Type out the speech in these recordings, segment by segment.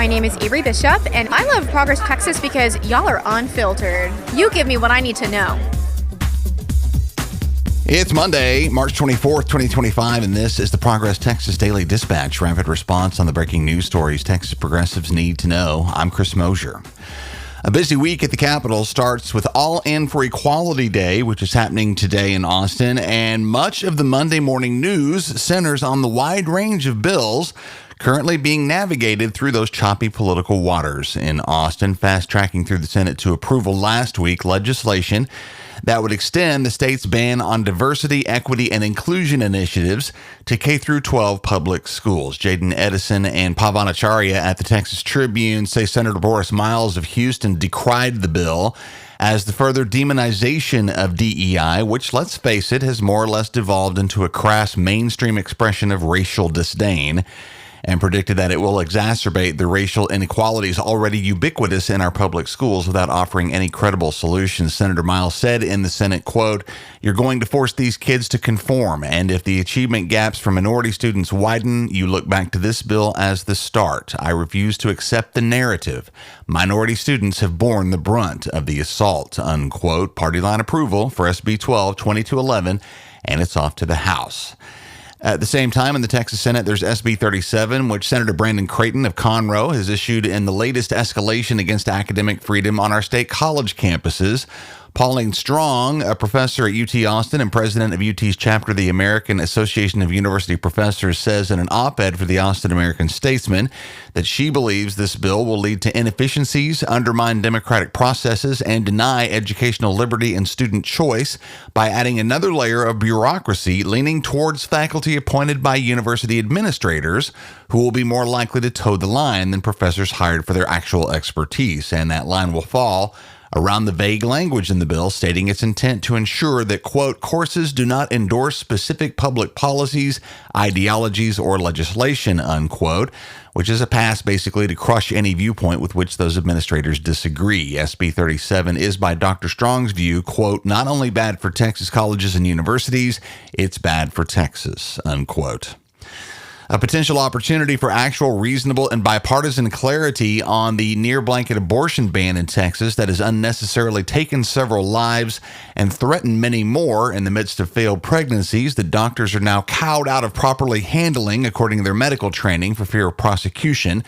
My name is Avery Bishop, and I love Progress Texas because y'all are unfiltered. You give me what I need to know. It's Monday, March 24th, 2025, and this is the Progress Texas Daily Dispatch, rapid response on the breaking news stories Texas progressives need to know. I'm Chris Mosier. A busy week at the Capitol starts with All In for Equality Day, which is happening today in Austin, and much of the Monday morning news centers on the wide range of bills currently being navigated through those choppy political waters in Austin, fast-tracking through the Senate to approval last week legislation that would extend the state's ban on diversity, equity, and inclusion initiatives to K-12 public schools. Jaden Edison and Pavan Acharya at the Texas Tribune say Senator Boris Miles of Houston decried the bill as the further demonization of DEI, which, let's face it, has more or less devolved into a crass mainstream expression of racial disdain, and predicted that it will exacerbate the racial inequalities already ubiquitous in our public schools without offering any credible solutions. Senator Miles said in the Senate, quote, "You're going to force these kids to conform, and if the achievement gaps for minority students widen, you look back to this bill as the start. I refuse to accept the narrative. Minority students have borne the brunt of the assault," unquote. Party line approval for SB 12, 2211, and it's off to the House. At the same time, in the Texas Senate, there's SB 37, which Senator Brandon Creighton of Conroe has issued in the latest escalation against academic freedom on our state college campuses. Pauline Strong, a professor at UT Austin and president of UT's chapter of the American Association of University Professors, says in an op-ed for the Austin American-Statesman that she believes this bill will lead to inefficiencies, undermine democratic processes, and deny educational liberty and student choice by adding another layer of bureaucracy leaning towards faculty appointed by university administrators who will be more likely to toe the line than professors hired for their actual expertise. And that line will fall around the vague language in the bill stating its intent to ensure that, quote, "courses do not endorse specific public policies, ideologies, or legislation," unquote, which is a pass basically to crush any viewpoint with which those administrators disagree. SB 37 is, by Dr. Strong's view, quote, "not only bad for Texas colleges and universities, it's bad for Texas," unquote. A potential opportunity for actual, reasonable, and bipartisan clarity on the near-blanket abortion ban in Texas that has unnecessarily taken several lives and threatened many more in the midst of failed pregnancies that doctors are now cowed out of properly handling, according to their medical training, for fear of prosecution.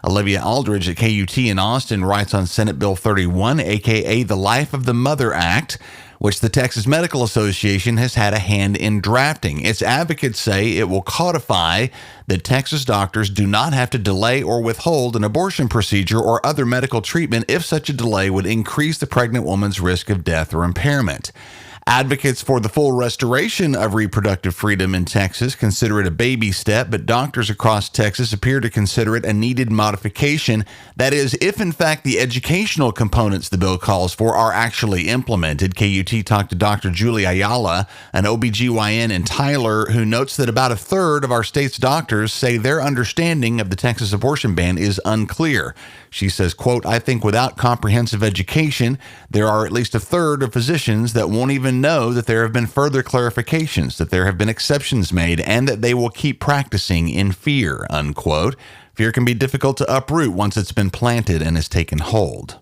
Olivia Aldridge at KUT in Austin writes on Senate Bill 31, a.k.a. the Life of the Mother Act, which the Texas Medical Association has had a hand in drafting. Its advocates say it will codify that Texas doctors do not have to delay or withhold an abortion procedure or other medical treatment if such a delay would increase the pregnant woman's risk of death or impairment. Advocates for the full restoration of reproductive freedom in Texas consider it a baby step, but doctors across Texas appear to consider it a needed modification. That is, if in fact the educational components the bill calls for are actually implemented. KUT talked to Dr. Julie Ayala, an OBGYN in Tyler, who notes that about a third of our state's doctors say their understanding of the Texas abortion ban is unclear. She says, quote, "I think without comprehensive education, there are at least a third of physicians that won't even know that there have been further clarifications, that there have been exceptions made, and that they will keep practicing in fear," unquote. Fear can be difficult to uproot once it's been planted and has taken hold.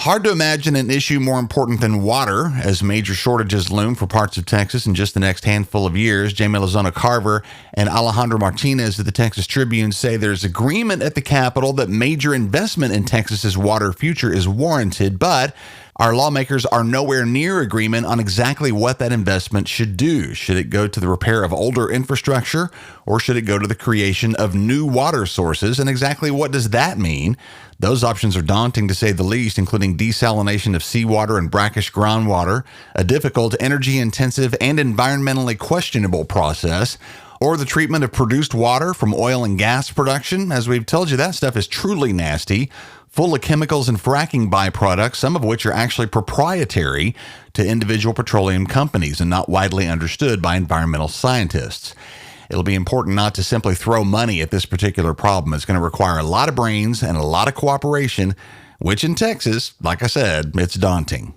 Hard to imagine an issue more important than water as major shortages loom for parts of Texas in just the next handful of years. Jamie Lozano Carver and Alejandro Martinez at the Texas Tribune say there's agreement at the Capitol that major investment in Texas's water future is warranted, but our lawmakers are nowhere near agreement on exactly what that investment should do. Should it go to the repair of older infrastructure, or should it go to the creation of new water sources? And exactly what does that mean? Those options are daunting to say the least, including desalination of seawater and brackish groundwater, a difficult, energy-intensive, and environmentally questionable process, or the treatment of produced water from oil and gas production. As we've told you, that stuff is truly nasty, full of chemicals and fracking byproducts, some of which are actually proprietary to individual petroleum companies and not widely understood by environmental scientists. It'll be important not to simply throw money at this particular problem. It's going to require a lot of brains and a lot of cooperation, which in Texas, like I said, it's daunting.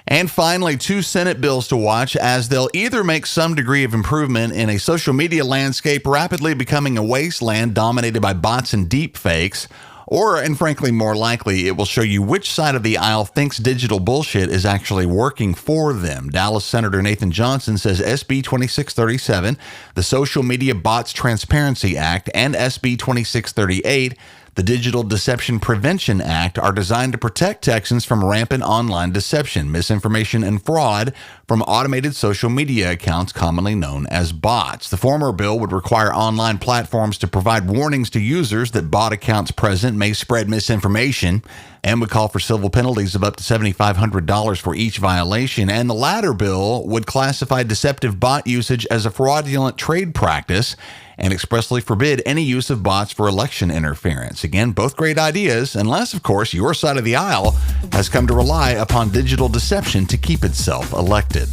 And finally, 2 Senate bills to watch, as they'll either make some degree of improvement in a social media landscape rapidly becoming a wasteland dominated by bots and deep fakes, or, and frankly more likely, it will show you which side of the aisle thinks digital bullshit is actually working for them. Dallas Senator Nathan Johnson says SB 2637, the Social Media Bots Transparency Act, and SB 2638, the Digital Deception Prevention Act, are designed to protect Texans from rampant online deception, misinformation, and fraud from automated social media accounts commonly known as bots. The former bill would require online platforms to provide warnings to users that bot accounts present may spread misinformation, and would call for civil penalties of up to $7,500 for each violation. And the latter bill would classify deceptive bot usage as a fraudulent trade practice and expressly forbid any use of bots for election interference. Again, both great ideas, unless, of course, your side of the aisle has come to rely upon digital deception to keep itself elected.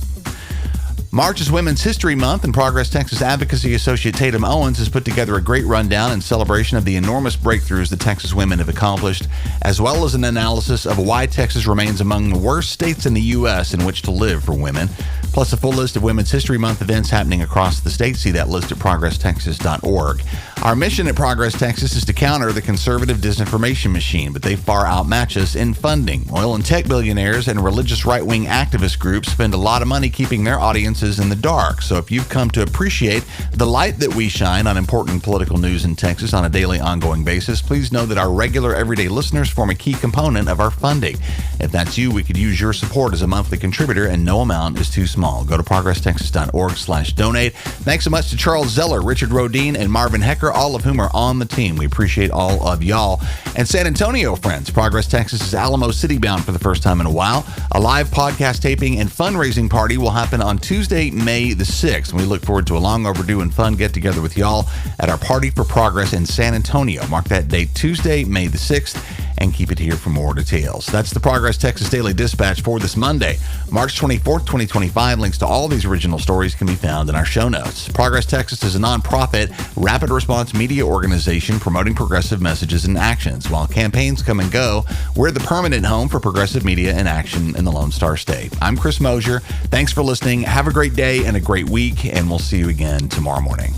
March is Women's History Month, and Progress Texas Advocacy Associate Tatum Owens has put together a great rundown in celebration of the enormous breakthroughs that Texas women have accomplished, as well as an analysis of why Texas remains among the worst states in the U.S. in which to live for women, plus a full list of Women's History Month events happening across the state. See that list at progresstexas.org. Our mission at Progress Texas is to counter the conservative disinformation machine, but they far outmatch us in funding. Oil and tech billionaires and religious right-wing activist groups spend a lot of money keeping their audiences in the dark. So if you've come to appreciate the light that we shine on important political news in Texas on a daily ongoing basis, please know that our regular everyday listeners form a key component of our funding. If that's you, we could use your support as a monthly contributor, and no amount is too small. Go to progresstexas.org/donate. Thanks so much to Charles Zeller, Richard Rodine, and Marvin Hecker, all of whom are on the team. We appreciate all of y'all. And San Antonio friends, Progress Texas is Alamo City bound for the first time in a while. A live podcast taping and fundraising party will happen on Tuesday, May the 6th. We look forward to a long overdue and fun get-together with y'all at our Party for Progress in San Antonio. Mark that date, Tuesday, May the 6th, and keep it here for more details. That's the Progress Texas Daily Dispatch for this Monday, March 24th, 2025. Links to all these original stories can be found in our show notes. Progress Texas is a nonprofit, rapid response media organization promoting progressive messages and actions. While campaigns come and go, we're the permanent home for progressive media and action in the Lone Star State. I'm Chris Mosier. Thanks for listening. Have a great day and a great week, and we'll see you again tomorrow morning.